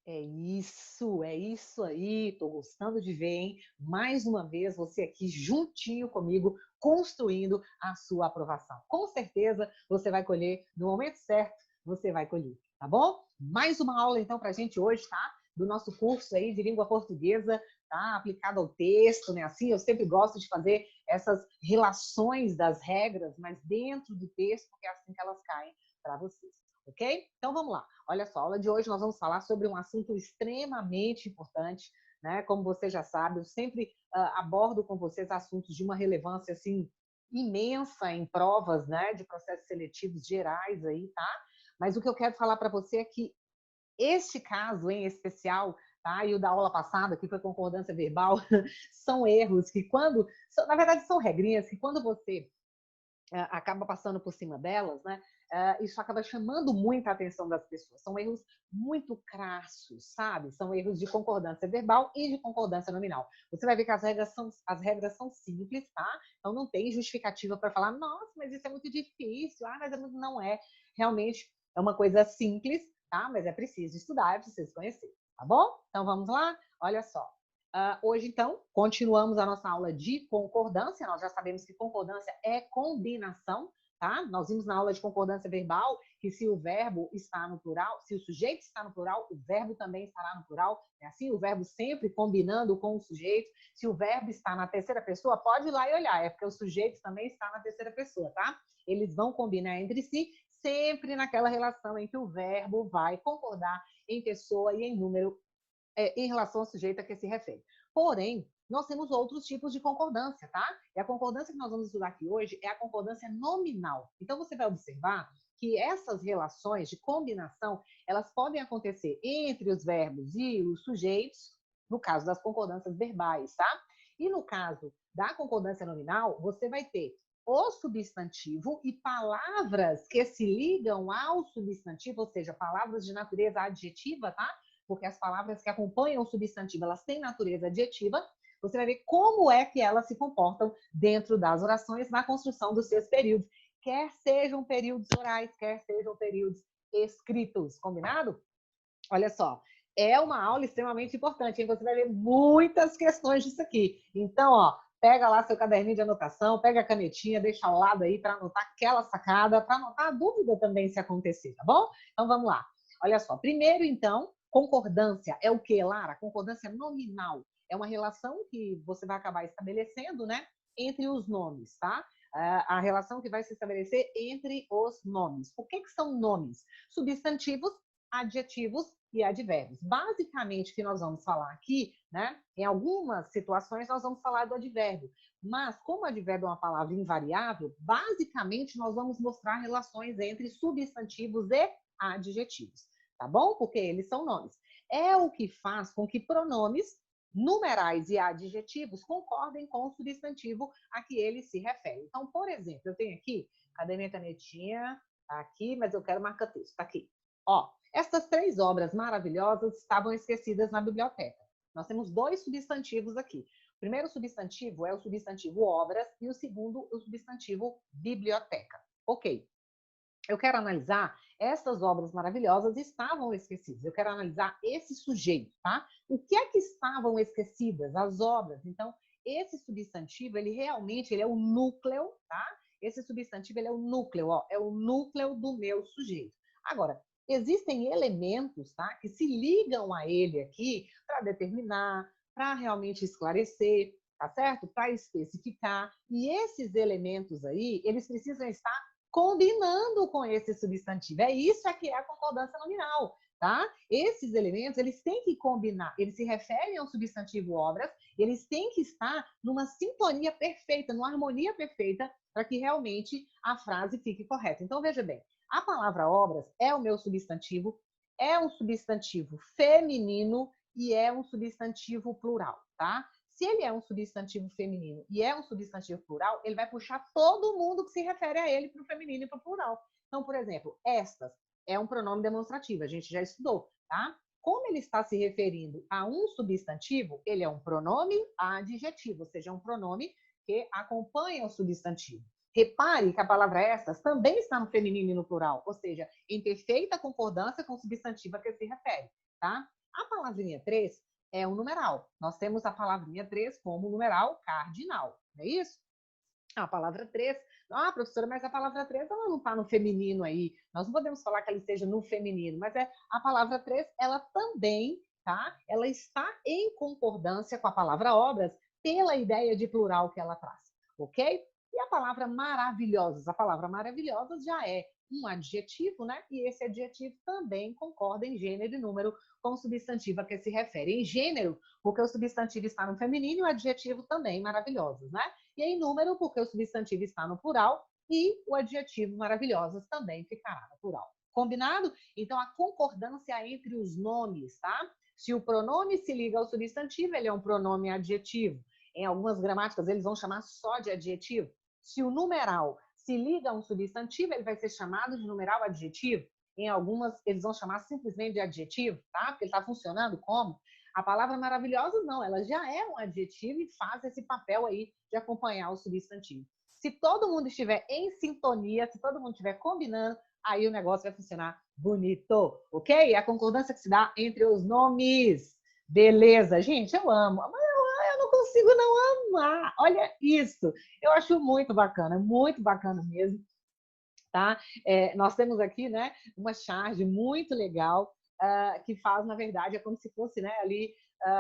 É isso aí. Tô gostando de ver, hein? Mais uma vez você aqui juntinho comigo, construindo a sua aprovação. Com certeza você vai colher no momento certo, você vai colher, tá bom? Mais uma aula então para a gente hoje, tá? Do nosso curso aí de língua portuguesa, tá? Aplicado ao texto, né? Assim, eu sempre gosto de fazer essas relações das regras, mas dentro do texto, porque é assim que elas caem para vocês, ok? Então vamos lá. Olha só, a aula de hoje nós vamos falar sobre um assunto extremamente importante, né? Como você já sabe, eu sempre abordo com vocês assuntos de uma relevância assim imensa em provas, né, de processos seletivos gerais aí, tá? Mas o que eu quero falar para você é que este caso em especial, tá? E o da aula passada, que foi concordância verbal, são erros que quando, na verdade são regrinhas que quando você acaba passando por cima delas, né? Isso acaba chamando muita atenção das pessoas. São erros muito crassos, sabe? São erros de concordância verbal e de concordância nominal. Você vai ver que as regras são simples, tá? Então não tem justificativa para falar, nossa, mas isso é muito difícil, mas é muito... Não é. Realmente é uma coisa simples, tá? Mas é preciso estudar, é preciso conhecer, tá bom? Então vamos lá? Olha só. Hoje, então, continuamos a nossa aula de concordância. Nós já sabemos que concordância é combinação, tá? Nós vimos na aula de concordância verbal que se o verbo está no plural, se o sujeito está no plural, o verbo também estará no plural. É assim, o verbo sempre combinando com o sujeito. Se o verbo está na terceira pessoa, pode ir lá e olhar, é porque o sujeito também está na terceira pessoa, tá? Eles vão combinar entre si, sempre naquela relação em que o verbo vai concordar em pessoa e em número em relação ao sujeito a que se refere. Porém, nós temos outros tipos de concordância, tá? E a concordância que nós vamos estudar aqui hoje é a concordância nominal. Então, você vai observar que essas relações de combinação, elas podem acontecer entre os verbos e os sujeitos, no caso das concordâncias verbais, tá? E no caso da concordância nominal, você vai ter o substantivo e palavras que se ligam ao substantivo, ou seja, palavras de natureza adjetiva, tá? Porque as palavras que acompanham o substantivo, elas têm natureza adjetiva, você vai ver como é que elas se comportam dentro das orações na construção dos seus períodos, quer sejam períodos orais, quer sejam períodos escritos, combinado? Olha só, é uma aula extremamente importante, hein? Você vai ver muitas questões disso aqui. Então, ó, pega lá seu caderninho de anotação, pega a canetinha, deixa ao lado aí para anotar aquela sacada, para anotar a dúvida também se acontecer, tá bom? Então, vamos lá. Olha só, primeiro, então, concordância é o que, Lara? Concordância nominal. É uma relação que você vai acabar estabelecendo, né, entre os nomes, tá? A relação que vai se estabelecer entre os nomes. O que são nomes? Substantivos, adjetivos e advérbios. Basicamente, o que nós vamos falar aqui, né? Em algumas situações, nós vamos falar do advérbio. Mas, como advérbio é uma palavra invariável, basicamente, nós vamos mostrar relações entre substantivos e adjetivos. Tá bom? Porque eles são nomes. É o que faz com que pronomes numerais e adjetivos concordem com o substantivo a que ele se refere. Então, por exemplo, eu tenho aqui, cadê minha canetinha? Tá aqui, mas eu quero marcar texto. Tá aqui. Ó, essas três obras maravilhosas estavam esquecidas na biblioteca. Nós temos dois substantivos aqui. O primeiro substantivo é o substantivo obras e o segundo, o substantivo biblioteca. Ok. Eu quero analisar essas obras maravilhosas estavam esquecidas. Eu quero analisar esse sujeito, tá? O que é que estavam esquecidas? As obras. Então, esse substantivo, ele realmente ele é o núcleo, tá? Esse substantivo, ele é o núcleo, ó, é o núcleo do meu sujeito. Agora, existem elementos, tá, que se ligam a ele aqui para determinar, para realmente esclarecer, tá certo? Para especificar. E esses elementos aí, eles precisam estar combinando com esse substantivo. É isso que é a concordância nominal, tá? Esses elementos, eles têm que combinar, eles se referem ao substantivo obras, eles têm que estar numa sintonia perfeita, numa harmonia perfeita, para que realmente a frase fique correta. Então, veja bem, a palavra obras é o meu substantivo, é um substantivo feminino e é um substantivo plural, tá? Se ele é um substantivo feminino e é um substantivo plural, ele vai puxar todo mundo que se refere a ele para o feminino e para o plural. Então, por exemplo, estas é um pronome demonstrativo, a gente já estudou, tá? Como ele está se referindo a um substantivo, ele é um pronome adjetivo, ou seja, é um pronome que acompanha o substantivo. Repare que a palavra estas também está no feminino e no plural, ou seja, em perfeita concordância com o substantivo a que se refere, tá? A palavrinha 3 é um numeral. Nós temos a palavrinha 3 como numeral cardinal, não é isso? A palavra 3, professora, mas a palavra 3 ela não está no feminino aí. Nós não podemos falar que ela esteja no feminino, mas a palavra 3, ela também, tá? Ela está em concordância com a palavra obras pela ideia de plural que ela traz, ok? E a palavra maravilhosas? A palavra maravilhosas já é um adjetivo, né? E esse adjetivo também concorda em gênero e número com o substantivo a que se refere. Em gênero, porque o substantivo está no feminino e o adjetivo também maravilhosos, né? E em número, porque o substantivo está no plural e o adjetivo maravilhosas também ficará no plural. Combinado? Então, a concordância entre os nomes, tá? Se o pronome se liga ao substantivo, ele é um pronome adjetivo. Em algumas gramáticas, eles vão chamar só de adjetivo. Se o numeral se liga a um substantivo, ele vai ser chamado de numeral adjetivo. Em algumas, eles vão chamar simplesmente de adjetivo, tá? Porque ele está funcionando como? A palavra maravilhosa, não, ela já é um adjetivo e faz esse papel aí de acompanhar o substantivo. Se todo mundo estiver em sintonia, se todo mundo estiver combinando, aí o negócio vai funcionar bonito, ok? É a concordância que se dá entre os nomes. Beleza, gente, eu amo. Mas eu não consigo não amar. Olha isso. Eu acho muito bacana mesmo. Tá? Nós temos aqui, né, uma charge muito legal que faz, na verdade, é como se fosse, né, ali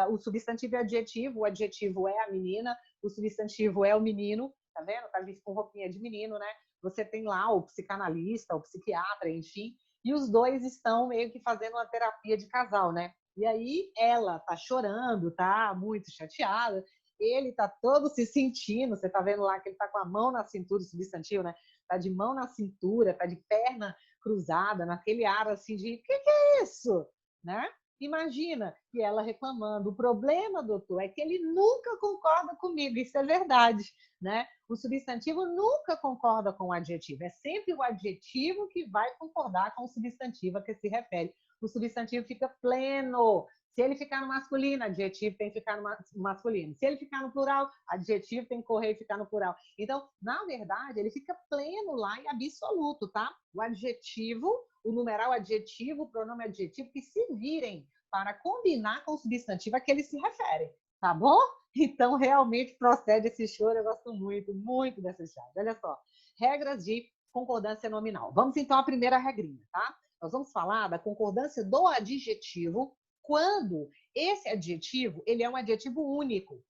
o substantivo é adjetivo, o adjetivo é a menina, o substantivo é o menino, tá vendo? Tá visto com roupinha de menino, né? Você tem lá o psicanalista, o psiquiatra, enfim, e os dois estão meio que fazendo uma terapia de casal, né? E aí ela tá chorando, tá muito chateada, ele tá todo se sentindo, você tá vendo lá que ele tá com a mão na cintura, o substantivo, né? Tá de mão na cintura, tá de perna cruzada, naquele ar assim de, que é isso? Né? Imagina, e ela reclamando, o problema, doutor, é que ele nunca concorda comigo, isso é verdade, né? O substantivo nunca concorda com o adjetivo, é sempre o adjetivo que vai concordar com o substantivo a que se refere. O substantivo fica pleno. Se ele ficar no masculino, adjetivo tem que ficar no masculino. Se ele ficar no plural, adjetivo tem que correr e ficar no plural. Então, na verdade, ele fica pleno lá e absoluto, tá? O adjetivo, o numeral adjetivo, o pronome adjetivo, que se virem para combinar com o substantivo a que ele se refere, tá bom? Então, realmente procede esse choro. Eu gosto muito, muito dessa chave. Olha só, regras de concordância nominal. Vamos então à primeira regrinha, tá? Nós vamos falar da concordância do adjetivo quando esse adjetivo ele é um adjetivo único.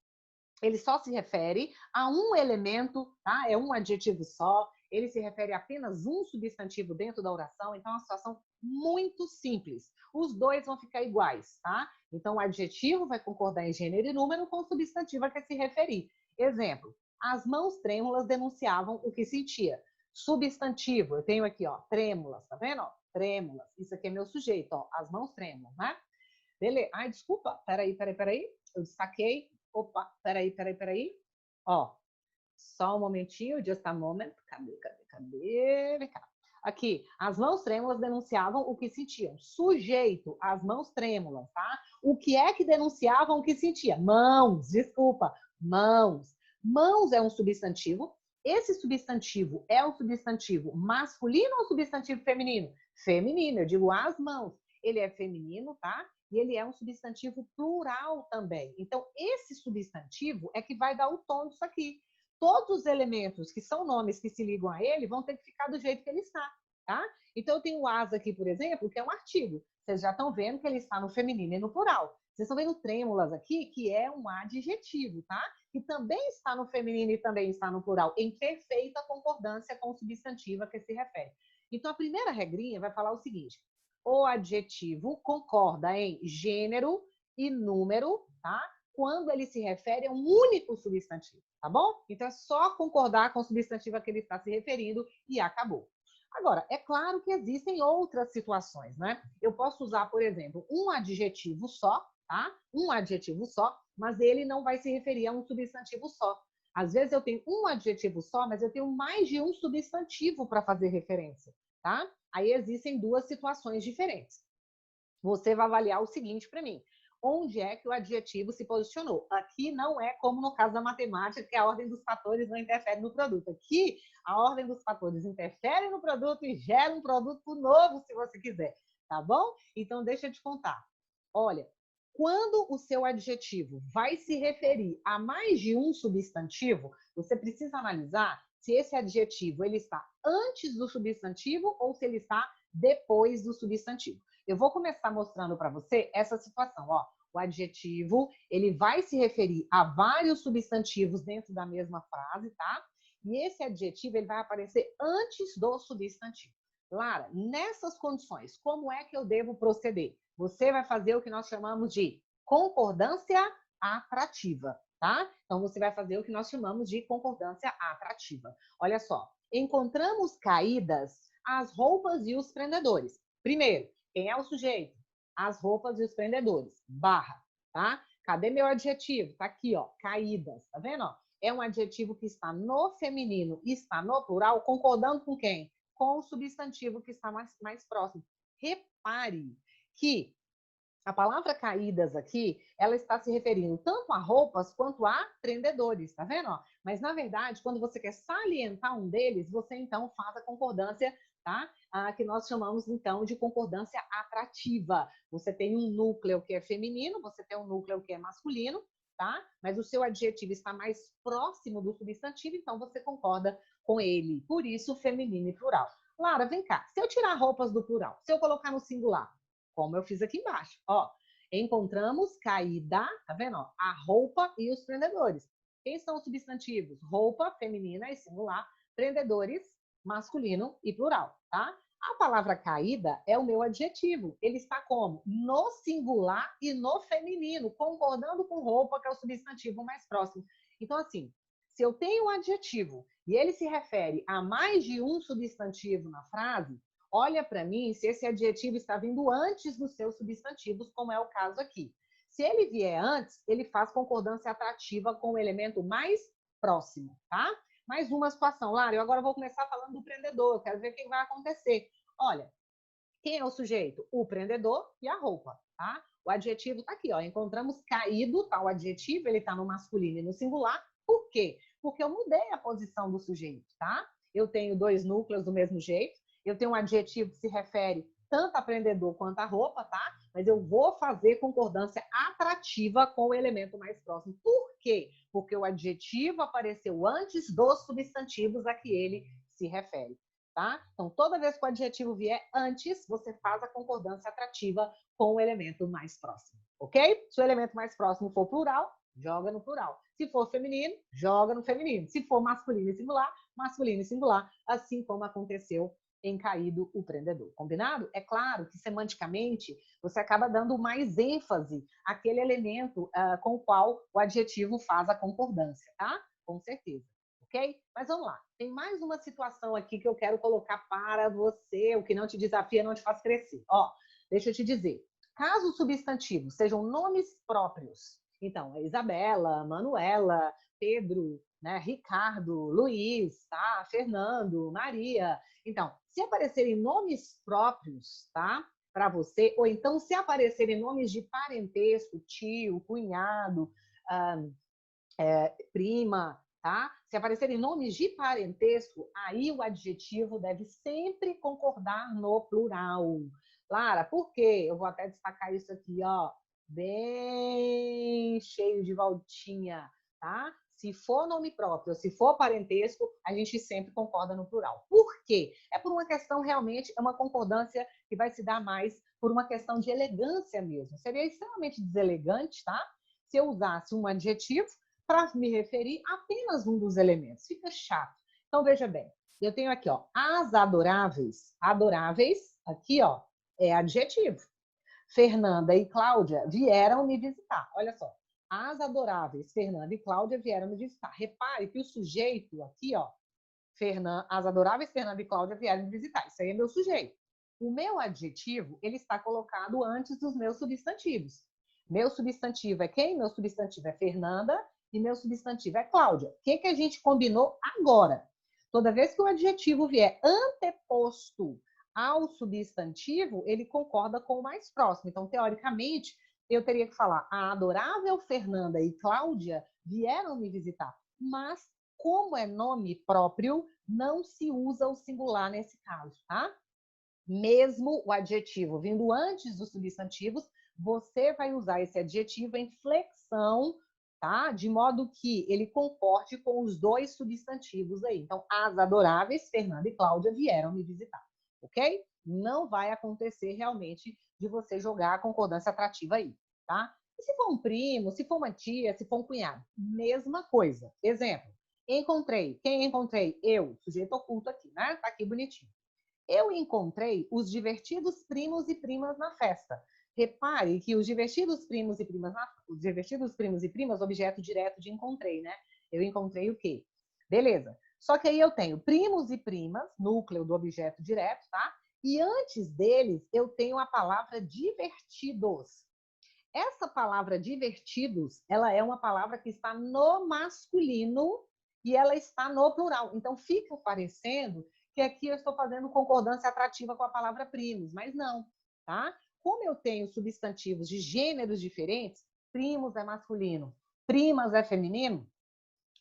Ele só se refere a um elemento, tá? É um adjetivo só, ele se refere a apenas um substantivo dentro da oração, então é uma situação muito simples. Os dois vão ficar iguais, tá? Então o adjetivo vai concordar em gênero e número com o substantivo a que se referir. Exemplo, as mãos trêmulas denunciavam o que sentia. Substantivo, eu tenho aqui, ó, trêmulas, tá vendo? Ó, trêmulas, isso aqui é meu sujeito, ó, as mãos trêmulas, né? Beleza. Ai, desculpa, peraí. Eu destaquei. Opa, peraí. Ó, só um momentinho, just a moment. Cadê? Vem cá. Aqui, as mãos trêmulas denunciavam o que sentiam. Sujeito, as mãos trêmulas, tá? O que é que denunciavam o que sentia? Mãos, desculpa, mãos. Mãos é um substantivo. Esse substantivo é um substantivo masculino ou substantivo feminino? Feminino, eu digo as mãos. Ele é feminino, tá? E ele é um substantivo plural também. Então, esse substantivo é que vai dar o tom disso aqui. Todos os elementos que são nomes que se ligam a ele vão ter que ficar do jeito que ele está, tá? Então, eu tenho o as aqui, por exemplo, que é um artigo. Vocês já estão vendo que ele está no feminino e no plural. Vocês estão vendo trêmulas aqui, que é um adjetivo, tá? Que também está no feminino e também está no plural, em perfeita concordância com o substantivo a que se refere. Então, a primeira regrinha vai falar o seguinte: o adjetivo concorda em gênero e número, tá? Quando ele se refere a um único substantivo, tá bom? Então é só concordar com o substantivo a que ele está se referindo e acabou. Agora, é claro que existem outras situações, né? Eu posso usar, por exemplo, um adjetivo só, tá? Um adjetivo só, mas ele não vai se referir a um substantivo só. Às vezes eu tenho um adjetivo só, mas eu tenho mais de um substantivo para fazer referência, tá? Aí existem duas situações diferentes. Você vai avaliar o seguinte para mim: onde é que o adjetivo se posicionou? Aqui não é como no caso da matemática, que a ordem dos fatores não interfere no produto. Aqui, a ordem dos fatores interfere no produto e gera um produto novo, se você quiser, tá bom? Então, deixa eu te contar. Olha, quando o seu adjetivo vai se referir a mais de um substantivo, você precisa analisar se esse adjetivo ele está antes do substantivo ou se ele está depois do substantivo. Eu vou começar mostrando para você essa situação. Ó, o adjetivo ele vai se referir a vários substantivos dentro da mesma frase, tá? E esse adjetivo ele vai aparecer antes do substantivo. Lara, nessas condições, como é que eu devo proceder? Você vai fazer o que nós chamamos de concordância atrativa, tá? Então, você vai fazer o que nós chamamos de concordância atrativa. Olha só, encontramos caídas as roupas e os prendedores. Primeiro, quem é o sujeito? As roupas e os prendedores. Barra, tá? Cadê meu adjetivo? Tá aqui, ó, caídas, tá vendo? Ó? É um adjetivo que está no feminino e está no plural, concordando com quem? Com o substantivo que está mais próximo. Repare que a palavra caídas aqui, ela está se referindo tanto a roupas quanto a prendedores, tá vendo? Mas, na verdade, quando você quer salientar um deles, você, então, faz a concordância, tá? Que nós chamamos, então, de concordância atrativa. Você tem um núcleo que é feminino, você tem um núcleo que é masculino, tá? Mas o seu adjetivo está mais próximo do substantivo, então você concorda com ele. Por isso, feminino e plural. Lara, vem cá. Se eu tirar roupas do plural, se eu colocar no singular, como eu fiz aqui embaixo, ó, encontramos caída, tá vendo? Ó, a roupa e os prendedores. Quem são os substantivos? Roupa, feminina e singular, prendedores, masculino e plural, tá? A palavra caída é o meu adjetivo. Ele está como? No singular e no feminino, concordando com roupa, que é o substantivo mais próximo. Então, assim, se eu tenho um adjetivo e ele se refere a mais de um substantivo na frase, olha para mim se esse adjetivo está vindo antes dos seus substantivos, como é o caso aqui. Se ele vier antes, ele faz concordância atrativa com o elemento mais próximo, tá? Mais uma situação. Lara, eu agora vou começar falando do prendedor, eu quero ver o que vai acontecer. Olha, quem é o sujeito? O prendedor e a roupa, tá? O adjetivo está aqui, ó. Encontramos caído, tá? O adjetivo, ele está no masculino e no singular. Por quê? Porque eu mudei a posição do sujeito, tá? Eu tenho dois núcleos do mesmo jeito. Eu tenho um adjetivo que se refere tanto a prendedor quanto a roupa, tá? Mas eu vou fazer concordância atrativa com o elemento mais próximo. Por quê? Porque o adjetivo apareceu antes dos substantivos a que ele se refere. Tá? Então, toda vez que o adjetivo vier antes, você faz a concordância atrativa com o elemento mais próximo, ok? Se o elemento mais próximo for plural, joga no plural. Se for feminino, joga no feminino. Se for masculino e singular, assim como aconteceu em caído o prendedor. Combinado? É claro que, semanticamente, você acaba dando mais ênfase àquele elemento com o qual o adjetivo faz a concordância, tá? Com certeza. Ok? Mas vamos lá. Tem mais uma situação aqui que eu quero colocar para você. O que não te desafia não te faz crescer. Ó, deixa eu te dizer. Caso os substantivos sejam nomes próprios, então, é Isabela, Manuela, Pedro, né, Ricardo, Luiz, tá? Fernando, Maria. Então, se aparecerem nomes próprios, tá? Para você, ou então se aparecerem nomes de parentesco, tio, cunhado, prima, tá? Se aparecerem nomes de parentesco, aí o adjetivo deve sempre concordar no plural. Lara, por quê? Eu vou até destacar isso aqui, ó, bem cheio de voltinha, tá? Se for nome próprio, se for parentesco, a gente sempre concorda no plural. Por quê? É por uma questão realmente, é uma concordância que vai se dar mais por uma questão de elegância mesmo. Seria extremamente deselegante, tá? Se eu usasse um adjetivo para me referir a apenas um dos elementos. Fica chato. Então, veja bem, eu tenho aqui, ó, as adoráveis. Adoráveis, aqui, ó, é adjetivo. Fernanda e Cláudia vieram me visitar. Olha só. As adoráveis Fernanda e Cláudia vieram me visitar. Repare que o sujeito aqui, ó, as adoráveis Fernanda e Cláudia vieram me visitar. Isso aí é meu sujeito. O meu adjetivo, ele está colocado antes dos meus substantivos. Meu substantivo é quem? Meu substantivo é Fernanda e meu substantivo é Cláudia. O que, que a gente combinou agora? Toda vez que o adjetivo vier anteposto ao substantivo, ele concorda com o mais próximo. Então, teoricamente, eu teria que falar: a adorável Fernanda e Cláudia vieram me visitar. Mas, como é nome próprio, não se usa o singular nesse caso, tá? Mesmo o adjetivo vindo antes dos substantivos, você vai usar esse adjetivo em flexão, tá? De modo que ele concorde com os dois substantivos aí. Então, as adoráveis, Fernanda e Cláudia, vieram me visitar, ok? Não vai acontecer realmente de você jogar a concordância atrativa aí, tá? E se for um primo, se for uma tia, se for um cunhado, mesma coisa. Exemplo, encontrei. Quem encontrei? Eu, sujeito oculto aqui, né? Tá aqui bonitinho. Eu encontrei os divertidos primos e primas na festa. Repare que os divertidos primos e primas, os divertidos primos e primas, objeto direto de encontrei, né? Eu encontrei o quê? Beleza. Só que aí eu tenho primos e primas, núcleo do objeto direto, tá? E antes deles, eu tenho a palavra divertidos. Essa palavra divertidos, ela é uma palavra que está no masculino e ela está no plural. Então, fica parecendo que aqui eu estou fazendo concordância atrativa com a palavra primos, mas não, tá? Como eu tenho substantivos de gêneros diferentes, primos é masculino, primas é feminino,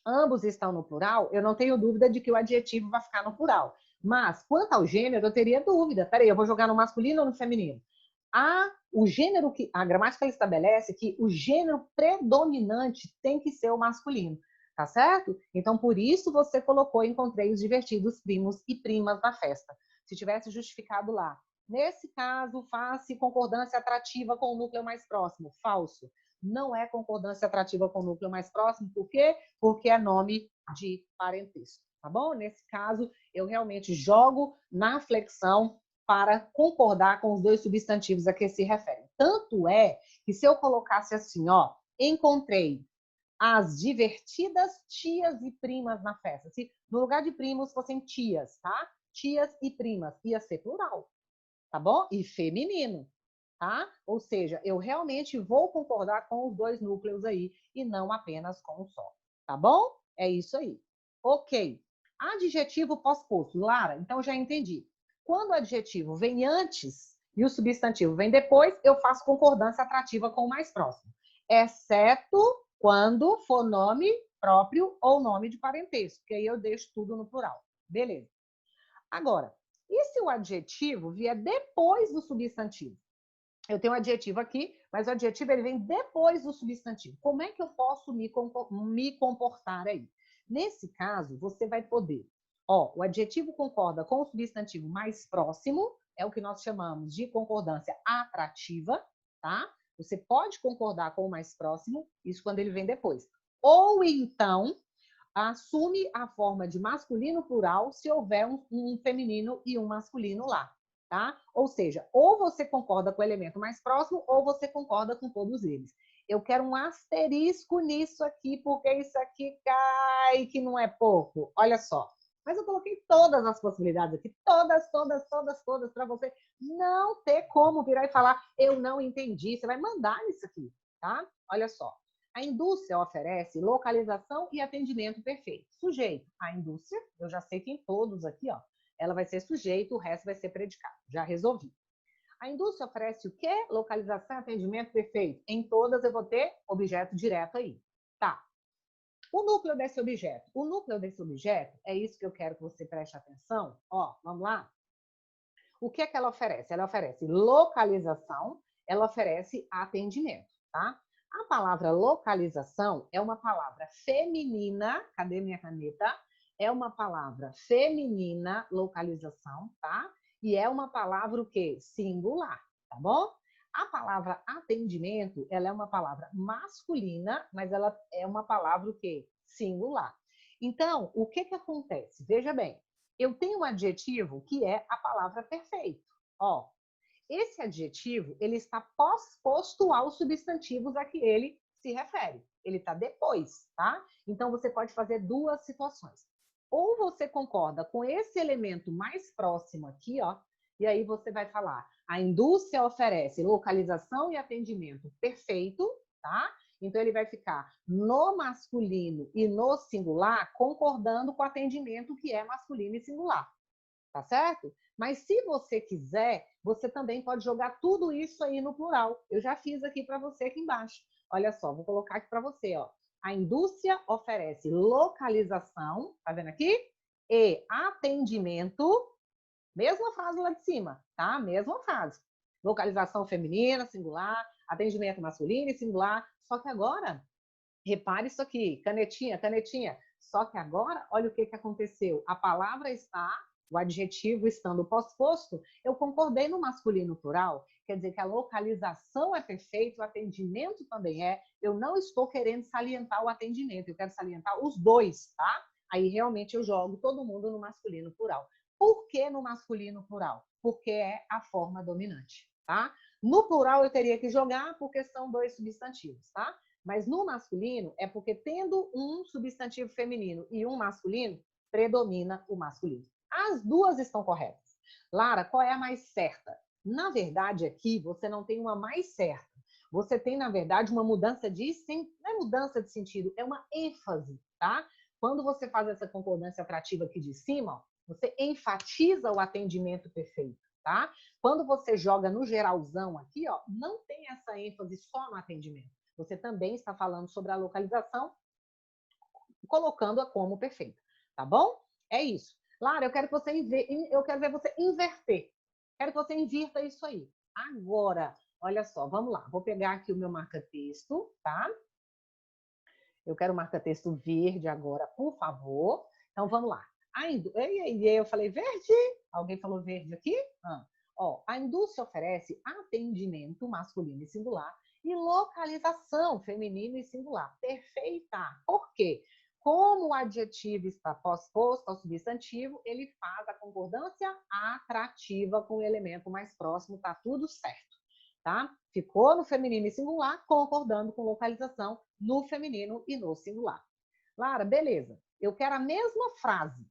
ambos estão no plural, eu não tenho dúvida de que o adjetivo vai ficar no plural. Mas, quanto ao gênero, eu teria dúvida. Peraí, eu vou jogar no masculino ou no feminino? O gênero que a gramática estabelece que o gênero predominante tem que ser o masculino, tá certo? Então, por isso você colocou encontrei os divertidos primos e primas na festa. Se tivesse justificado lá. Nesse caso, faça concordância atrativa com o núcleo mais próximo. Falso. Não é concordância atrativa com o núcleo mais próximo. Por quê? Porque é nome de parentesco, tá bom? Nesse caso, eu realmente jogo na flexão para concordar com os dois substantivos a que se referem. Tanto é que se eu colocasse assim, ó, encontrei as divertidas tias e primas na festa. Se no lugar de primos fossem tias, tá? Tias e primas, ia ser plural, tá bom? E feminino, tá? Ou seja, eu realmente vou concordar com os dois núcleos aí e não apenas com um só, tá bom? É isso aí. Ok. Adjetivo pós-posto. Lara, então já entendi. Quando o adjetivo vem antes e o substantivo vem depois, eu faço concordância atrativa com o mais próximo. Exceto quando for nome próprio ou nome de parentesco, que aí eu deixo tudo no plural. Beleza. Agora, e se o adjetivo vier depois do substantivo? Eu tenho um adjetivo aqui, mas o adjetivo ele vem depois do substantivo. Como é que eu posso me comportar aí? Nesse caso, você vai poder. O adjetivo concorda com o substantivo mais próximo, é o que nós chamamos de concordância atrativa, tá? Você pode concordar com o mais próximo, isso quando ele vem depois. Ou então, assume a forma de masculino plural se houver um feminino e um masculino lá, tá? Ou seja, ou você concorda com o elemento mais próximo ou você concorda com todos eles. Eu quero um asterisco nisso aqui, porque isso aqui cai que não é pouco. Olha só. Mas eu coloquei todas as possibilidades aqui, todas, para você não ter como virar e falar, eu não entendi. Você vai mandar isso aqui, tá? Olha só. A indústria oferece localização e atendimento perfeito. Sujeito, a indústria, eu já sei que em todos aqui, ó, ela vai ser sujeito, o resto vai ser predicado. Já resolvi. A indústria oferece o quê? Localização e atendimento perfeito. Em todas eu vou ter objeto direto aí. Tá. O núcleo desse objeto. O núcleo desse objeto, é isso que eu quero que você preste atenção. Ó, vamos lá? O que é que ela oferece? Ela oferece localização, ela oferece atendimento, tá? A palavra localização é uma palavra feminina, cadê minha caneta? É uma palavra feminina, localização, tá? E é uma palavra o quê? Singular, tá bom? A palavra atendimento, ela é uma palavra masculina, mas ela é uma palavra o quê? Singular. Então, o que que acontece? Veja bem, eu tenho um adjetivo que é a palavra perfeito. Ó, esse adjetivo, ele está pós-posto aos substantivos a que ele se refere. Ele está depois, tá? Então, você pode fazer duas situações. Ou você concorda com esse elemento mais próximo aqui, ó, e aí você vai falar, a indústria oferece localização e atendimento perfeito, tá? Então, ele vai ficar no masculino e no singular, concordando com o atendimento que é masculino e singular. Tá certo? Mas se você quiser, você também pode jogar tudo isso aí no plural. Eu já fiz aqui para você aqui embaixo. Olha só, vou colocar aqui para você, ó. A indústria oferece localização, tá vendo aqui? E atendimento Mesma frase lá de cima, tá? Mesma frase. Localização feminina, singular, atendimento masculino e singular. Só que agora, repare isso aqui, canetinha, canetinha. Só que agora, olha o que aconteceu. A palavra está, o adjetivo estando posto, eu concordei no masculino plural. Quer dizer que a localização é perfeita, o atendimento também é. Eu não estou querendo salientar o atendimento, eu quero salientar os dois, tá? Aí realmente eu jogo todo mundo no masculino plural. Por que no masculino plural? Porque é a forma dominante, tá? No plural eu teria que jogar porque são dois substantivos, tá? Mas no masculino é porque tendo um substantivo feminino e um masculino, predomina o masculino. As duas estão corretas. Lara, qual é a mais certa? Na verdade, aqui você não tem uma mais certa. Você tem, na verdade, uma mudança de... Não é mudança de sentido, é uma ênfase, tá? Quando você faz essa concordância atrativa aqui de cima, você enfatiza o atendimento perfeito, tá? Quando você joga no geralzão aqui, ó, não tem essa ênfase só no atendimento. Você também está falando sobre a localização, colocando-a como perfeita, tá bom? É isso. Lara, eu quero ver você inverter. Quero que você invirta isso aí. Agora, olha só, vamos lá. Vou pegar aqui o meu marca-texto, tá? Eu quero o marca-texto verde agora, por favor. Então, vamos lá. E aí eu falei verde? Alguém falou verde aqui? Ó, a indústria oferece atendimento masculino e singular e localização feminino e singular. Perfeita. Por quê? Como o adjetivo está posto ao substantivo, ele faz a concordância atrativa com o elemento mais próximo, tá tudo certo, tá? Ficou no feminino e singular, concordando com localização no feminino e no singular. Lara, beleza. Eu quero a mesma frase.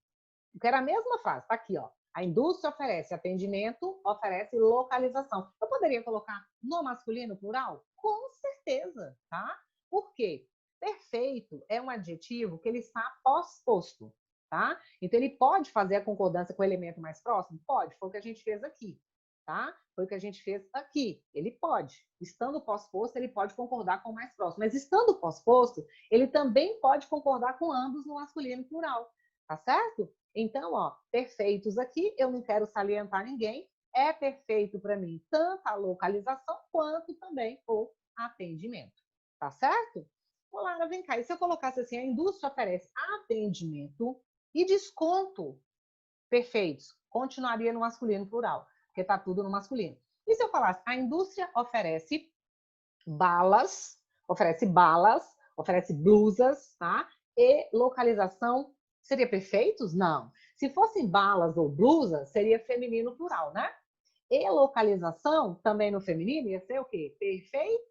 Tá aqui, ó. A indústria oferece atendimento, oferece localização. Eu poderia colocar no masculino plural? Com certeza, tá? Por quê? Perfeito é um adjetivo que ele está pós-posto, tá? Então, ele pode fazer a concordância com o elemento mais próximo? Pode, foi o que a gente fez aqui, tá? Foi o que a gente fez aqui. Ele pode. Estando pós-posto, ele pode concordar com o mais próximo. Mas estando pós-posto, ele também pode concordar com ambos no masculino plural, tá certo? Então, ó, perfeitos aqui, eu não quero salientar ninguém, é perfeito para mim tanto a localização quanto também o atendimento, tá certo? Lara, vem cá, e se eu colocasse assim, a indústria oferece atendimento e desconto perfeitos, continuaria no masculino plural, porque está tudo no masculino. E se eu falasse, a indústria balas, oferece blusas, tá? E localização seria perfeitos? Não. Se fossem balas ou blusas, seria feminino plural, né? E localização, também no feminino, ia ser o quê? Perfeitas,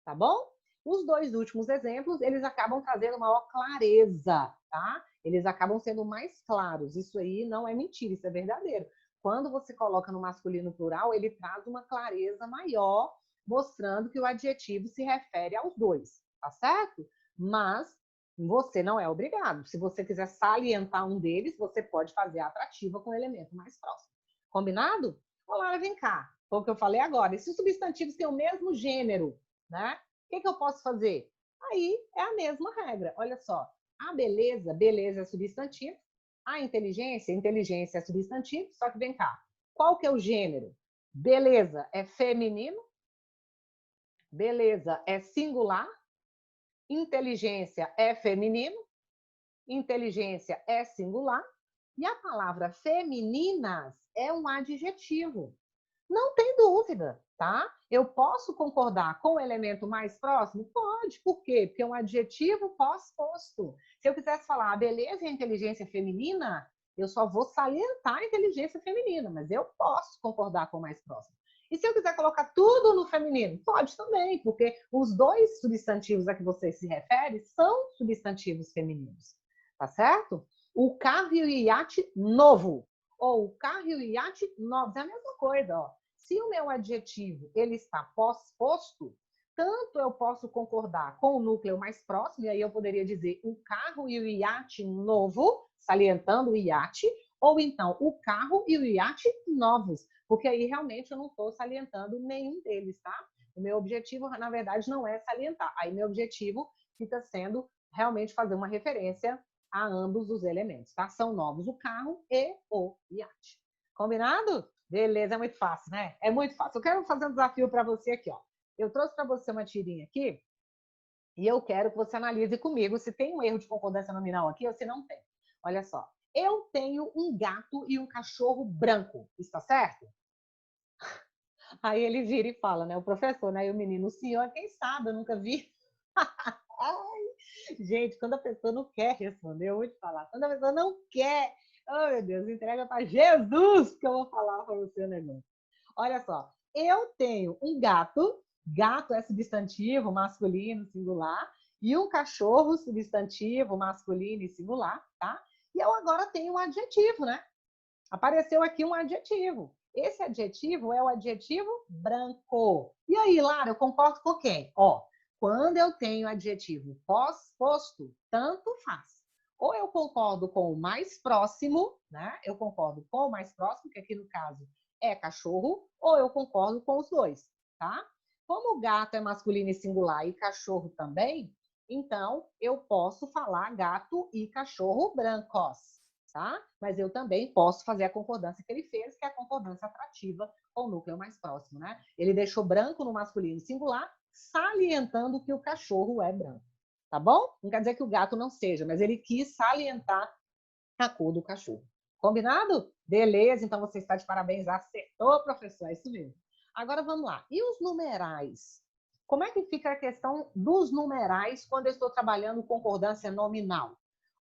tá bom? Os dois últimos exemplos, eles acabam trazendo maior clareza, tá? Eles acabam sendo mais claros. Isso aí não é mentira, isso é verdadeiro. Quando você coloca no masculino plural, ele traz uma clareza maior, mostrando que o adjetivo se refere aos dois, tá certo? Mas você não é obrigado. Se você quiser salientar um deles, você pode fazer a atrativa com o elemento mais próximo. Combinado? Olá, vem cá. Foi o que eu falei agora. E se os substantivos têm o mesmo gênero, né? O que eu posso fazer? Aí é a mesma regra. Olha só. A beleza, beleza é substantivo. A inteligência, inteligência é substantivo. Só que vem cá. Qual que é o gênero? Beleza é feminino. Beleza é singular. Inteligência é feminino. Inteligência é singular. E a palavra femininas é um adjetivo. Não tem dúvida, tá? Eu posso concordar com o elemento mais próximo? Pode. Por quê? Porque é um adjetivo pós-posto. Se eu quisesse falar a beleza e a inteligência feminina, eu só vou salientar a inteligência feminina, mas eu posso concordar com o mais próximo. E se eu quiser colocar tudo no feminino? Pode também, porque os dois substantivos a que você se refere são substantivos femininos, tá certo? O carro e o iate novo, ou o carro e o iate novos, é a mesma coisa, ó. Se o meu adjetivo ele está pós-posto, tanto eu posso concordar com o núcleo mais próximo, e aí eu poderia dizer o carro e o iate novo, salientando o iate, ou então o carro e o iate novos, porque aí realmente eu não estou salientando nenhum deles, tá? O meu objetivo, na verdade, não é salientar. Aí meu objetivo fica sendo realmente fazer uma referência a ambos os elementos, tá? São novos o carro e o iate. Combinado? Beleza, é muito fácil, né? É muito fácil. Eu quero fazer um desafio para você aqui, ó. Eu trouxe para você uma tirinha aqui e eu quero que você analise comigo se tem um erro de concordância nominal aqui ou se não tem. Olha só. Eu tenho um gato e um cachorro branco. Está certo? Aí ele vira e fala, né? O professor, né? E o menino, o senhor, quem sabe? Eu nunca vi. Ai, gente, quando a pessoa não quer responder, eu vou te falar. Quando a pessoa não quer, oh meu Deus, entrega para Jesus que eu vou falar para você o negócio. Olha só, eu tenho um gato, gato é substantivo masculino singular, e um cachorro substantivo masculino e singular, tá? E eu agora tenho um adjetivo, né? Apareceu aqui um adjetivo. Esse adjetivo é o adjetivo branco. E aí, Lara, eu concordo com quem? Ó, quando eu tenho adjetivo pós-posto, tanto faz. Ou eu concordo com o mais próximo, né? Eu concordo com o mais próximo, que aqui no caso é cachorro, ou eu concordo com os dois, tá? Como gato é masculino e singular e cachorro também, então eu posso falar gato e cachorro brancos, tá? Mas eu também posso fazer a concordância que ele fez, que é a concordância atrativa com o núcleo mais próximo, né? Ele deixou branco no masculino singular, salientando que o cachorro é branco, tá bom? Não quer dizer que o gato não seja, mas ele quis salientar a cor do cachorro. Combinado? Beleza, então você está de parabéns, acertou, professor, é isso mesmo. Agora vamos lá. E os numerais? Como é que fica a questão dos numerais quando eu estou trabalhando concordância nominal?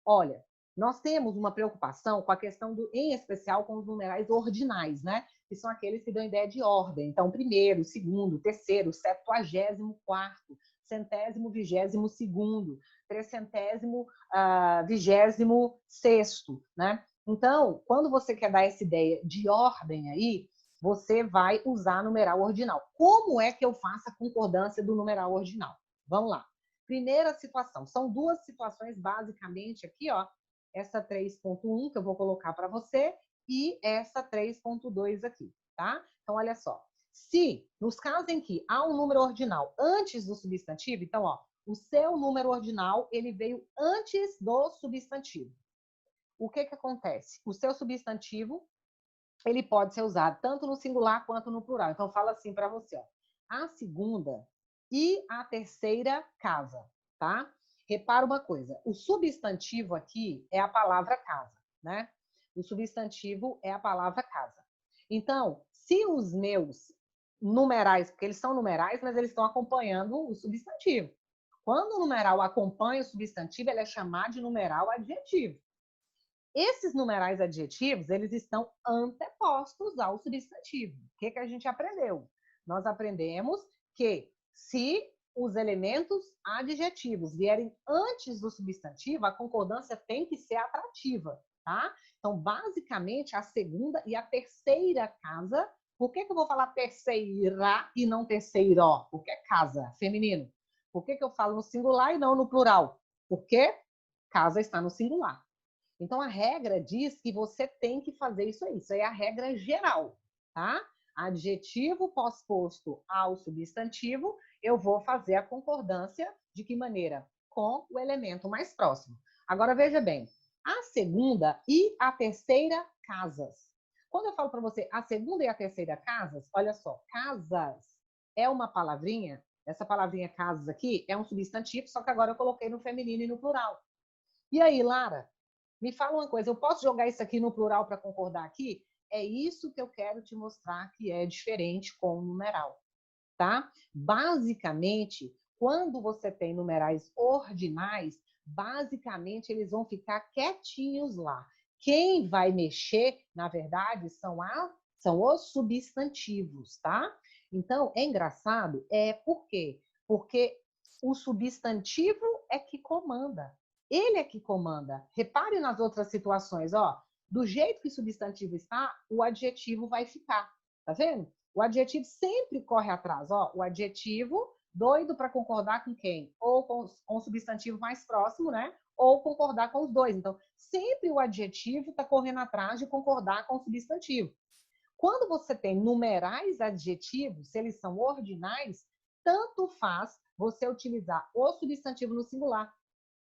Olha, nós temos uma preocupação com a questão em especial com os numerais ordinais, né? Que são aqueles que dão ideia de ordem. Então, primeiro, segundo, terceiro, 74º, centésimo, 22º, 300º, 26º, né? Então, quando você quer dar essa ideia de ordem aí, você vai usar numeral ordinal. Como é que eu faço a concordância do numeral ordinal? Vamos lá. Primeira situação, são duas situações basicamente aqui, ó, essa 3.1 que eu vou colocar para você e essa 3.2 aqui, tá? Então, olha só. Se, nos casos em que há um número ordinal antes do substantivo, então, ó, o seu número ordinal, ele veio antes do substantivo. O que que acontece? O seu substantivo, ele pode ser usado tanto no singular quanto no plural. Então, fala assim para você, ó. A segunda e a terceira casa, tá? Repara uma coisa, o substantivo aqui é a palavra casa, né? O substantivo é a palavra casa. Então, se os meus numerais, porque eles são numerais, mas eles estão acompanhando o substantivo. Quando o numeral acompanha o substantivo, ele é chamado de numeral adjetivo. Esses numerais adjetivos, eles estão antepostos ao substantivo. O que a gente aprendeu? Nós aprendemos que se os elementos adjetivos vierem antes do substantivo, a concordância tem que ser atrativa, tá? Então, basicamente, a segunda e a terceira casa. Por que eu vou falar terceira e não terceiro? Porque é casa, feminino. Por que eu falo no singular e não no plural? Porque casa está no singular. Então, a regra diz que você tem que fazer isso aí. Isso aí é a regra geral, tá? Adjetivo pós-posto ao substantivo, eu vou fazer a concordância de que maneira? Com o elemento mais próximo. Agora, veja bem, a segunda e a terceira casas. Quando eu falo para você a segunda e a terceira casas, olha só, casas é uma palavrinha, essa palavrinha casas aqui é um substantivo, só que agora eu coloquei no feminino e no plural. E aí, Lara, me fala uma coisa, eu posso jogar isso aqui no plural para concordar aqui? É isso que eu quero te mostrar que é diferente com o numeral, tá? Basicamente, quando você tem numerais ordinais, basicamente eles vão ficar quietinhos lá. Quem vai mexer, na verdade, são os substantivos, tá? Então, é engraçado, por quê? Porque o substantivo é que comanda. Ele é que comanda. Repare nas outras situações, ó. Do jeito que o substantivo está, o adjetivo vai ficar. Tá vendo? O adjetivo sempre corre atrás, ó. O adjetivo doido para concordar com quem? Ou com o substantivo mais próximo, né? Ou concordar com os dois. Então, sempre o adjetivo está correndo atrás de concordar com o substantivo. Quando você tem numerais adjetivos, se eles são ordinais, tanto faz você utilizar o substantivo no singular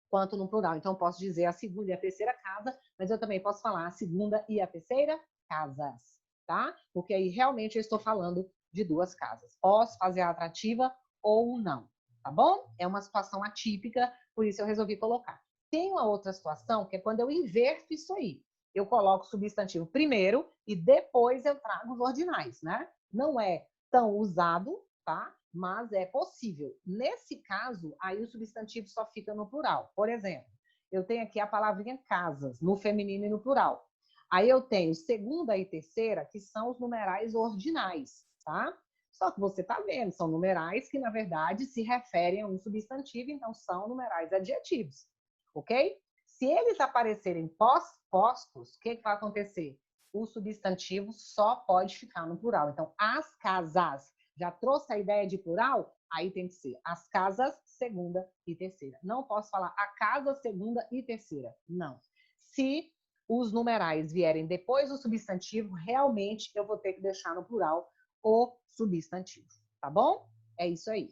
quanto no plural. Então, posso dizer a segunda e a terceira casa, mas eu também posso falar a segunda e a terceira casas, tá? Porque aí realmente eu estou falando de duas casas. Posso fazer a atrativa ou não, tá bom? É uma situação atípica, por isso eu resolvi colocar. Tem uma outra situação que é quando eu inverto isso aí. Eu coloco o substantivo primeiro e depois eu trago os ordinais, né? Não é tão usado, tá? Mas é possível. Nesse caso, aí o substantivo só fica no plural. Por exemplo, eu tenho aqui a palavrinha casas, no feminino e no plural. Aí eu tenho segunda e terceira, que são os numerais ordinais, tá? Só que você está vendo, são numerais que, na verdade, se referem a um substantivo, então são numerais adjetivos, ok? Se eles aparecerem postos, o que vai acontecer? O substantivo só pode ficar no plural. Então, as casas, já trouxe a ideia de plural? Aí tem que ser as casas, segunda e terceira. Não posso falar a casa, segunda e terceira. Não. Se os numerais vierem depois do substantivo, realmente eu vou ter que deixar no plural o substantivo, tá bom? É isso aí.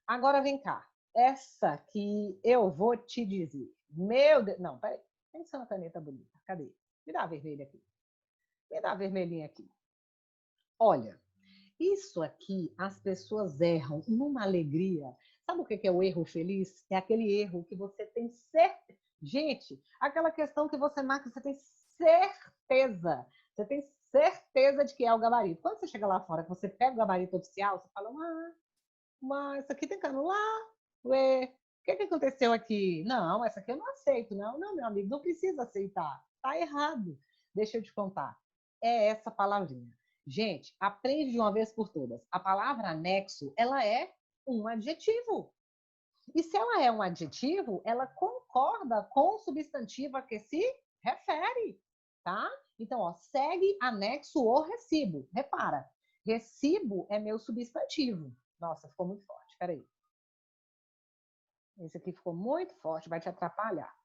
Agora vem cá. Essa que eu vou te dizer. Meu Deus. Não, peraí. Pensa na caneta bonita. Cadê? Me dá a vermelha aqui. Me dá a vermelhinha aqui. Olha, isso aqui as pessoas erram numa alegria. Sabe o que é o erro feliz? É aquele erro que você tem certeza. Gente, aquela questão que você marca, você tem certeza. Você tem certeza de que é o gabarito. Quando você chega lá fora, que você pega o gabarito oficial, você fala, mas isso aqui tem que anular. Ué, o que aconteceu aqui? Não, essa aqui eu não aceito. Não, não, meu amigo, não precisa aceitar. Tá errado. Deixa eu te contar. É essa palavrinha. Gente, aprende de uma vez por todas. A palavra anexo, ela é um adjetivo. E se ela é um adjetivo, ela concorda com o substantivo a que se refere, tá? Então, ó, segue anexo o recibo. Repara, recibo é meu substantivo. Nossa, ficou muito forte. Peraí. Esse aqui ficou muito forte, vai te atrapalhar.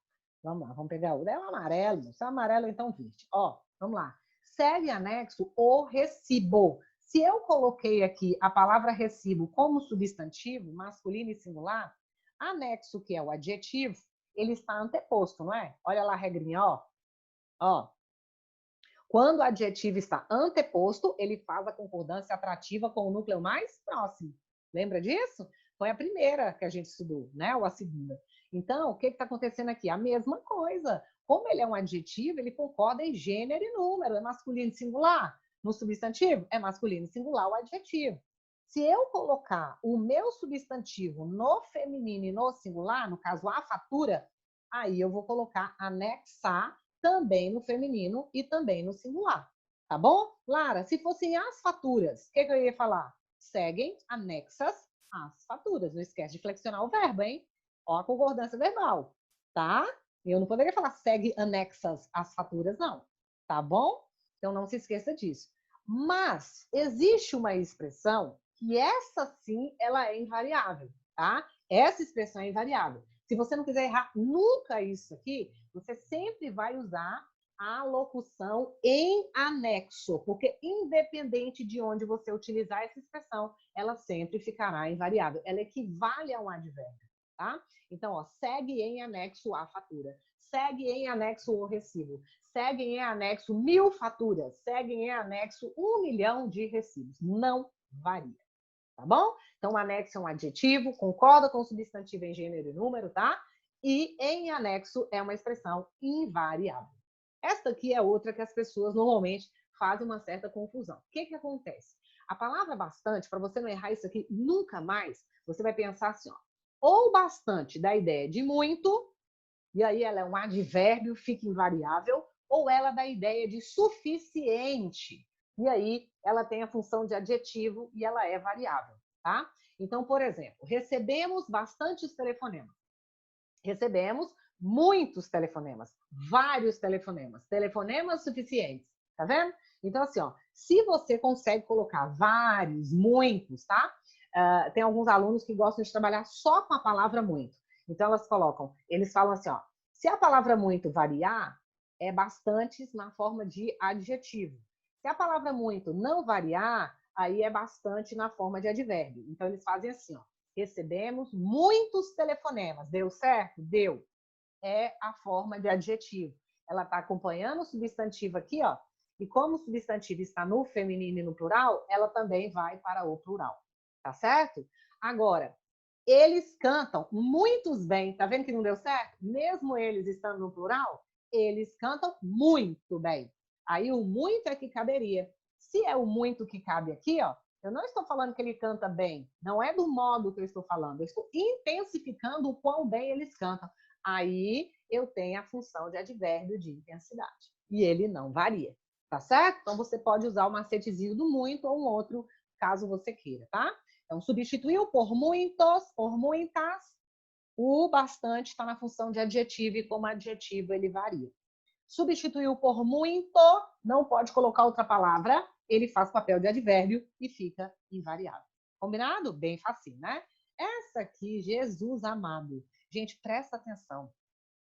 Vamos lá, vamos pegar o. É o amarelo. Se é amarelo, então verde. Ó, vamos lá. Segue anexo o recibo. Se eu coloquei aqui a palavra recibo como substantivo, masculino e singular, anexo, que é o adjetivo, ele está anteposto, não é? Olha lá a regrinha, ó. Ó. Quando o adjetivo está anteposto, ele faz a concordância atrativa com o núcleo mais próximo. Lembra disso? Foi a primeira que a gente estudou, né? Ou a segunda. Então, o que está acontecendo aqui? A mesma coisa. Como ele é um adjetivo, ele concorda em gênero e número. É masculino e singular. No substantivo, é masculino e singular o adjetivo. Se eu colocar o meu substantivo no feminino e no singular, no caso a fatura, aí eu vou colocar anexar também no feminino e também no singular. Tá bom? Lara, se fossem as faturas, o que eu ia falar? Seguem anexas às faturas. Não esquece de flexionar o verbo, hein? Ó a concordância verbal, tá? Eu não poderia falar segue anexas às faturas, não. Tá bom? Então não se esqueça disso. Mas existe uma expressão que essa sim, ela é invariável, tá? Essa expressão é invariável. Se você não quiser errar nunca isso aqui, você sempre vai usar a locução em anexo, porque independente de onde você utilizar essa expressão, ela sempre ficará invariável. Ela equivale a um advérbio, tá? Então, ó, segue em anexo a fatura, segue em anexo o recibo, segue em anexo 1000 faturas, segue em anexo 1 milhão de recibos. Não varia, tá bom? Então, o anexo é um adjetivo, concorda com o substantivo em gênero e número, tá? E em anexo é uma expressão invariável. Esta aqui é outra que as pessoas normalmente fazem uma certa confusão. O que acontece? A palavra bastante, para você não errar isso aqui nunca mais, você vai pensar assim, ó, ou bastante dá ideia de muito, e aí ela é um advérbio, fica invariável, ou ela dá ideia de suficiente, e aí ela tem a função de adjetivo e ela é variável, tá? Então, por exemplo, recebemos bastantes telefonemas. Recebemos muitos telefonemas, vários telefonemas, telefonemas suficientes, tá vendo? Então, assim, ó, se você consegue colocar vários, muitos, tá? Tem alguns alunos que gostam de trabalhar só com a palavra muito. Então, eles falam assim, ó, se a palavra muito variar, é bastantes na forma de adjetivo. Se a palavra muito não variar, aí é bastante na forma de advérbio. Então, eles fazem assim, ó, recebemos muitos telefonemas. Deu certo? Deu. É a forma de adjetivo. Ela está acompanhando o substantivo aqui, ó, E como o substantivo está no feminino e no plural, ela também vai para o plural. Tá certo? Agora, eles cantam muitos bem. Tá vendo que não deu certo? Mesmo eles estando no plural, eles cantam muito bem. Aí o muito é que caberia. Se é o muito que cabe aqui, ó, eu não estou falando que ele canta bem. Não é do modo que eu estou falando. Eu estou intensificando o quão bem eles cantam. Aí eu tenho a função de advérbio de intensidade. E ele não varia. Tá certo? Então você pode usar o macetezinho do muito ou um outro, caso você queira, tá? Então, substituiu por muitos, por muitas. O bastante está na função de adjetivo e como adjetivo ele varia. Substituiu por muito, não pode colocar outra palavra, ele faz papel de advérbio e fica invariável. Combinado? Bem facinho, né? Essa aqui, Jesus amado. Gente, presta atenção.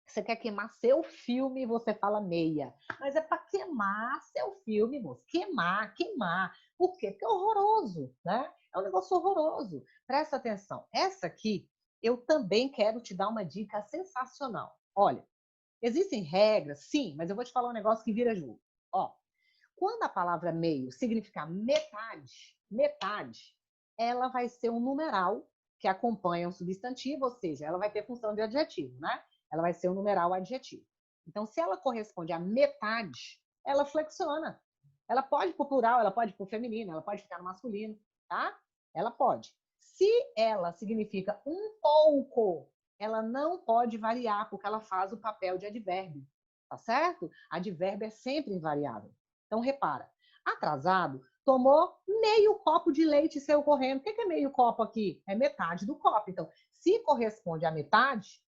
Você quer queimar seu filme, você fala meia. Mas é para queimar seu filme, moço. Queimar, queimar. Por quê? Porque é horroroso, né? É um negócio horroroso. Presta atenção. Essa aqui, eu também quero te dar uma dica sensacional. Olha, existem regras, sim, mas eu vou te falar um negócio que vira jogo. Ó, quando a palavra meio significar metade, metade, ela vai ser um numeral que acompanha um substantivo, ou seja, ela vai ter função de adjetivo, né? Ela vai ser um numeral adjetivo. Então, se ela corresponde a metade, ela flexiona. Ela pode ir para o plural, ela pode ir para o feminino, ela pode ficar no masculino, tá? Ela pode. Se ela significa um pouco, ela não pode variar, porque ela faz o papel de advérbio, tá certo? Advérbio é sempre invariável. Então, repara, atrasado tomou meio copo de leite e saiu correndo. O que é meio copo aqui? É metade do copo. Então, se corresponde à metade,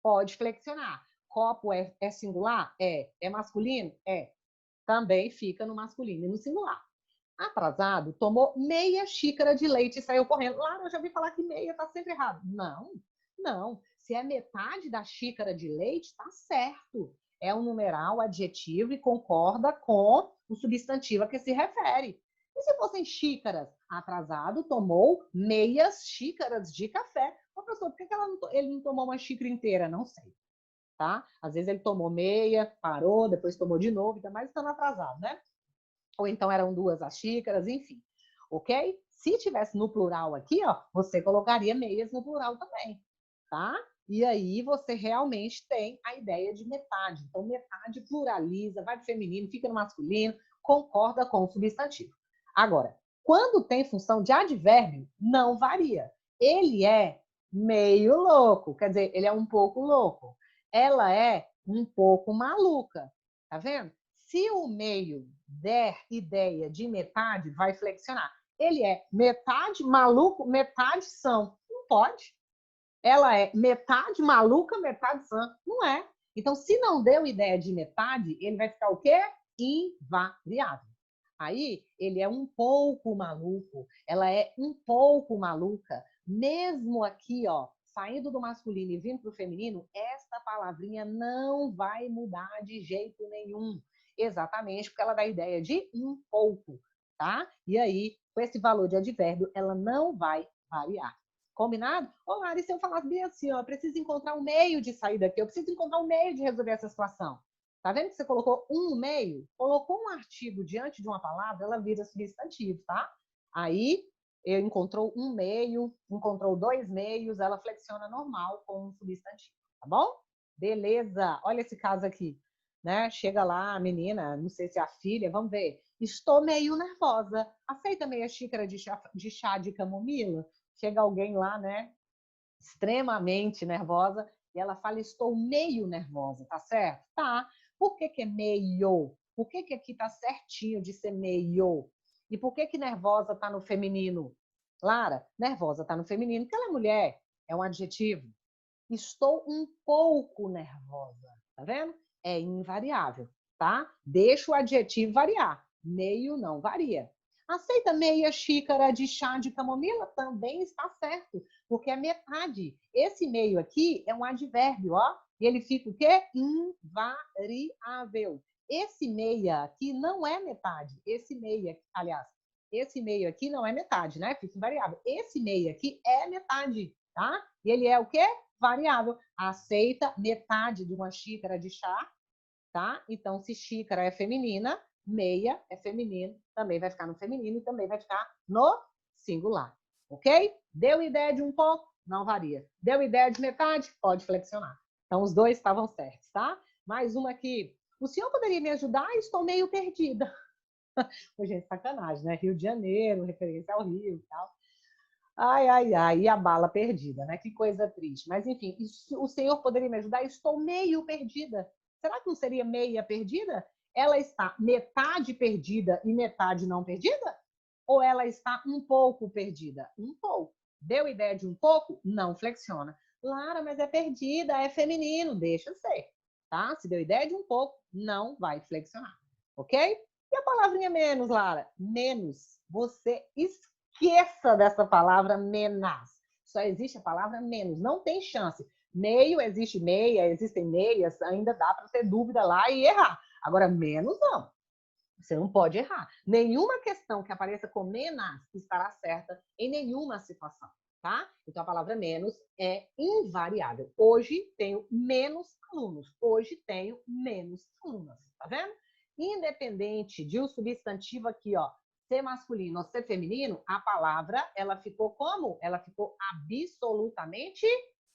pode flexionar. Copo é singular? É. É masculino? É. Também fica no masculino e no singular. Atrasado tomou meia xícara de leite e saiu correndo. Lá eu já vi falar que meia está sempre errado. Não, não. Se é metade da xícara de leite, está certo. É um numeral adjetivo e concorda com o substantivo a que se refere. E se fossem xícaras? Atrasado tomou meias xícaras de café. Ô, professor, por que ele não tomou uma xícara inteira? Não sei. Tá? Às vezes ele tomou meia, parou, depois tomou de novo, ainda mais estando atrasado, né? Ou então eram duas as xícaras, enfim. Ok? Se tivesse no plural aqui, ó, você colocaria meias no plural também, tá? E aí você realmente tem a ideia de metade. Então, metade pluraliza, vai para o feminino, fica no masculino, concorda com o substantivo. Agora, quando tem função de advérbio, não varia. Ele é meio louco, quer dizer, ele é um pouco louco. Ela é um pouco maluca, tá vendo? Se o meio der ideia de metade, vai flexionar. Ele é metade maluco, metade são. Não pode. Ela é metade maluca, metade sã. Não é. Então, se não deu ideia de metade, ele vai ficar o quê? Invariável. Aí, ele é um pouco maluco, ela é um pouco maluca. Mesmo aqui, ó, saindo do masculino e vindo para o feminino, esta palavrinha não vai mudar de jeito nenhum. Exatamente porque ela dá a ideia de um pouco, tá? E aí, com esse valor de advérbio, ela não vai variar. Combinado? Ô, Mari, se eu falasse bem assim, ó, eu preciso encontrar um meio de sair daqui, eu preciso encontrar um meio de resolver essa situação. Tá vendo que você colocou um meio? Colocou um artigo diante de uma palavra, ela vira substantivo, tá? Aí, encontrou um meio, encontrou dois meios, ela flexiona normal com um substantivo, tá bom? Beleza. Olha esse caso aqui, né? Chega lá a menina, não sei se é a filha, vamos ver. Estou meio nervosa. Aceita meia xícara de chá de camomila? Chega alguém lá, né? Extremamente nervosa, e ela fala, estou meio nervosa, tá certo? Tá. Por que é meio? Por que aqui tá certinho de ser meio? E por que nervosa tá no feminino? Lara, nervosa tá no feminino, porque ela é mulher, é um adjetivo. Estou um pouco nervosa, tá vendo? É invariável, tá? Deixa o adjetivo variar, meio não varia. Aceita meia xícara de chá de camomila? Também está certo, porque é metade. Esse meio aqui é um advérbio, ó, e ele fica o quê? Invariável. Esse meia aqui não é metade. Esse meia, aliás, esse meio aqui não é metade, né? Fica invariável. Esse meio aqui é metade, tá? E ele é o quê? Variável. Aceita metade de uma xícara de chá, tá? Então, se xícara é feminina, Meia é feminino, também vai ficar no feminino e também vai ficar no singular. Ok? Deu ideia de um pouco? Não varia. Deu ideia de metade? Pode flexionar. Então, os dois estavam certos, tá? Mais uma aqui. O senhor poderia me ajudar? Estou meio perdida. Pô, gente, sacanagem, né? Rio de Janeiro, referência ao Rio e tal. Ai, ai, ai, e a bala perdida, né? Que coisa triste. Mas, enfim, o senhor poderia me ajudar? Estou meio perdida. Será que não seria meia perdida? Ela está metade perdida e metade não perdida? Ou ela está um pouco perdida? Um pouco. Deu ideia de um pouco? Não flexiona. Lara, mas é perdida, é feminino, deixa ser. Tá? Se deu ideia de um pouco, não vai flexionar. Ok? E a palavrinha menos, Lara? Menos. Você esqueça dessa palavra menos. Só existe a palavra menos. Não tem chance. Meio, existe meia, existem meias, ainda dá para ter dúvida lá e errar. Agora, menos não. Você não pode errar. Nenhuma questão que apareça com menos estará certa em nenhuma situação, tá? Então, a palavra menos é invariável. Hoje tenho menos alunos. Hoje tenho menos alunas. Tá vendo? Independente de um substantivo aqui, ó, ser masculino ou ser feminino, a palavra, ela ficou como? Ela ficou absolutamente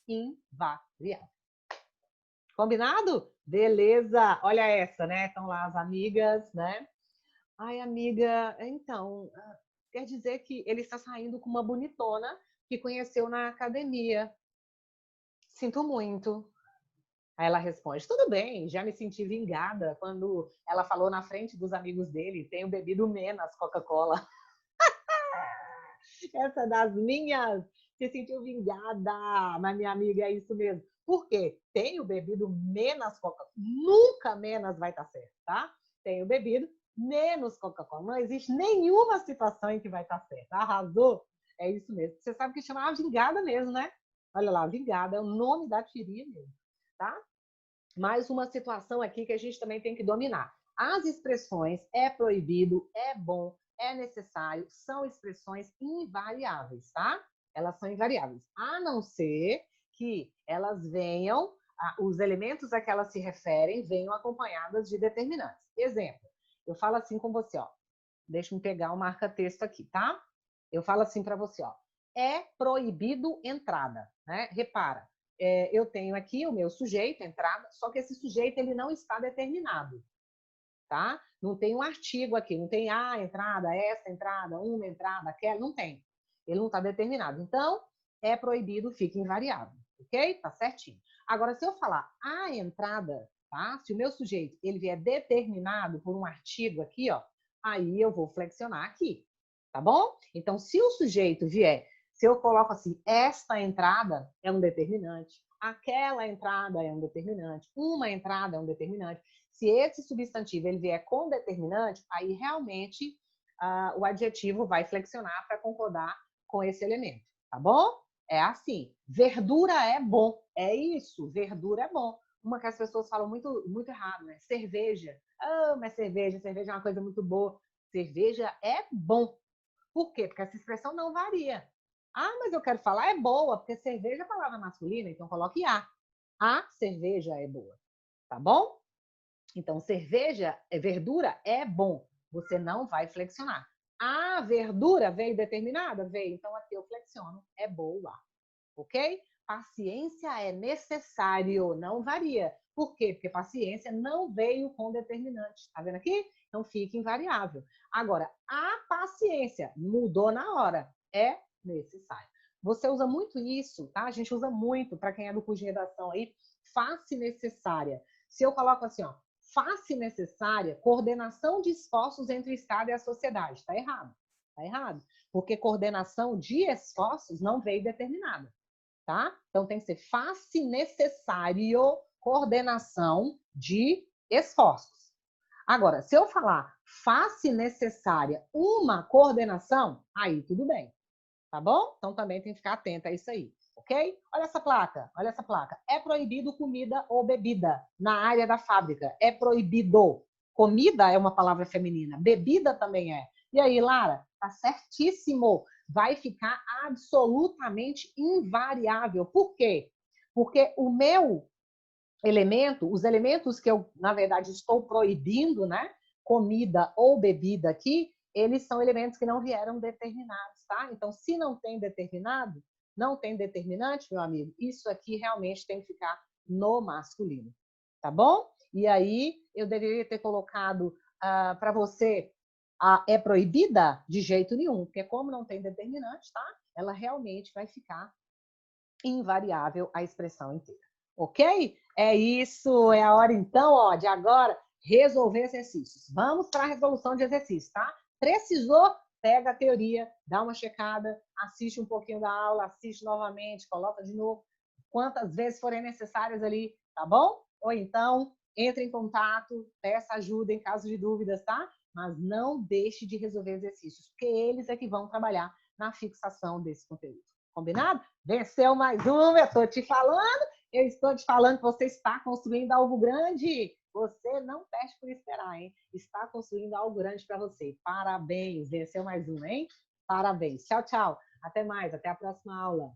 invariável. Combinado? Beleza. Olha essa, né? Estão lá as amigas, né? Ai, amiga, então, quer dizer que ele está saindo com uma bonitona que conheceu na academia. Sinto muito. Aí ela responde: tudo bem, já me senti vingada quando ela falou na frente dos amigos dele: tenho bebido menos Coca-Cola. Essa das minhas, se sentiu vingada, mas minha amiga, é isso mesmo. Por quê? Tenho bebido menos Coca-Cola. Nunca menos vai estar certo, tá? Tenho bebido menos Coca-Cola. Não existe nenhuma situação em que vai estar certo. Arrasou? É isso mesmo. Você sabe que chama vingada mesmo, né? Olha lá, vingada é o nome da tiria mesmo, tá? Mais uma situação aqui que a gente também tem que dominar. As expressões é proibido, é bom, é necessário, são expressões invariáveis, tá? Elas são invariáveis, a não ser que elas venham, os elementos a que elas se referem venham acompanhadas de determinantes. Exemplo, eu falo assim com você, ó. Deixa eu pegar o marca-texto aqui, tá? Eu falo assim para você, ó. É proibido entrada, né? Repara, eu tenho aqui o meu sujeito, entrada, só que esse sujeito ele não está determinado, tá? Não tem um artigo aqui, não tem a entrada, essa entrada, uma entrada, aquela, não tem. Ele não está determinado. Então, é proibido, fica invariável, ok? Tá certinho. Agora, se eu falar a entrada, tá? Se o meu sujeito ele vier determinado por um artigo aqui, ó, aí eu vou flexionar aqui, tá bom? Então, se o sujeito vier, se eu coloco assim, esta entrada é um determinante, aquela entrada é um determinante, uma entrada é um determinante. Se esse substantivo ele vier com determinante, aí realmente o adjetivo vai flexionar para concordar com esse elemento, tá bom? É assim. Verdura é bom. É isso, verdura é bom. Uma que as pessoas falam muito, muito errado, né? Cerveja. Ah, mas cerveja é uma coisa muito boa. Cerveja é bom. Por quê? Porque essa expressão não varia. Ah, mas eu quero falar é boa, porque cerveja é palavra masculina, então coloque a. A cerveja é boa, tá bom? Então, cerveja, verdura é bom. Você não vai flexionar. A verdura veio determinada? Veio. Então, aqui eu flexiono. É boa. Ok? Paciência é necessário, não varia. Por quê? Porque paciência não veio com determinante. Tá vendo aqui? Então, fica invariável. Agora, a paciência mudou na hora. É necessário. Você usa muito isso, tá? A gente usa muito, para quem é do curso de redação aí, face necessária. Se eu coloco assim, ó, face necessária, coordenação de esforços entre o Estado e a sociedade. Está errado. Está errado. Porque coordenação de esforços não veio determinada. Tá? Então tem que ser face necessário, coordenação de esforços. Agora, se eu falar face necessária uma coordenação, aí tudo bem. Tá bom? Então também tem que ficar atento a isso aí. Ok? Olha essa placa, olha essa placa. É proibido comida ou bebida na área da fábrica. É proibido. Comida é uma palavra feminina, bebida também é. E aí, Lara? Tá certíssimo. Vai ficar absolutamente invariável. Por quê? Porque o meu elemento, os elementos que eu, na verdade, estou proibindo, né? comida ou bebida aqui, eles são elementos que não vieram determinados, tá? Então, se não tem determinado, não tem determinante, meu amigo, isso aqui realmente tem que ficar no masculino, tá bom? E aí, eu deveria ter colocado para você, é proibida? De jeito nenhum, porque como não tem determinante, tá? Ela realmente vai ficar invariável a expressão inteira, ok? É isso, é a hora então, ó, de agora resolver exercícios. Vamos para a resolução de exercícios, tá? Precisou? Pega a teoria, dá uma checada, assiste um pouquinho da aula, assiste novamente, coloca de novo, quantas vezes forem necessárias ali, tá bom? Ou então, entre em contato, peça ajuda em caso de dúvidas, tá? Mas não deixe de resolver exercícios, porque eles é que vão trabalhar na fixação desse conteúdo. Combinado? Venceu mais uma, eu estou te falando que você está construindo algo grande. Você não perde por esperar, hein? Está construindo algo grande para você. Parabéns, venceu mais uma, hein? Parabéns. Tchau, tchau. Até mais, até a próxima aula.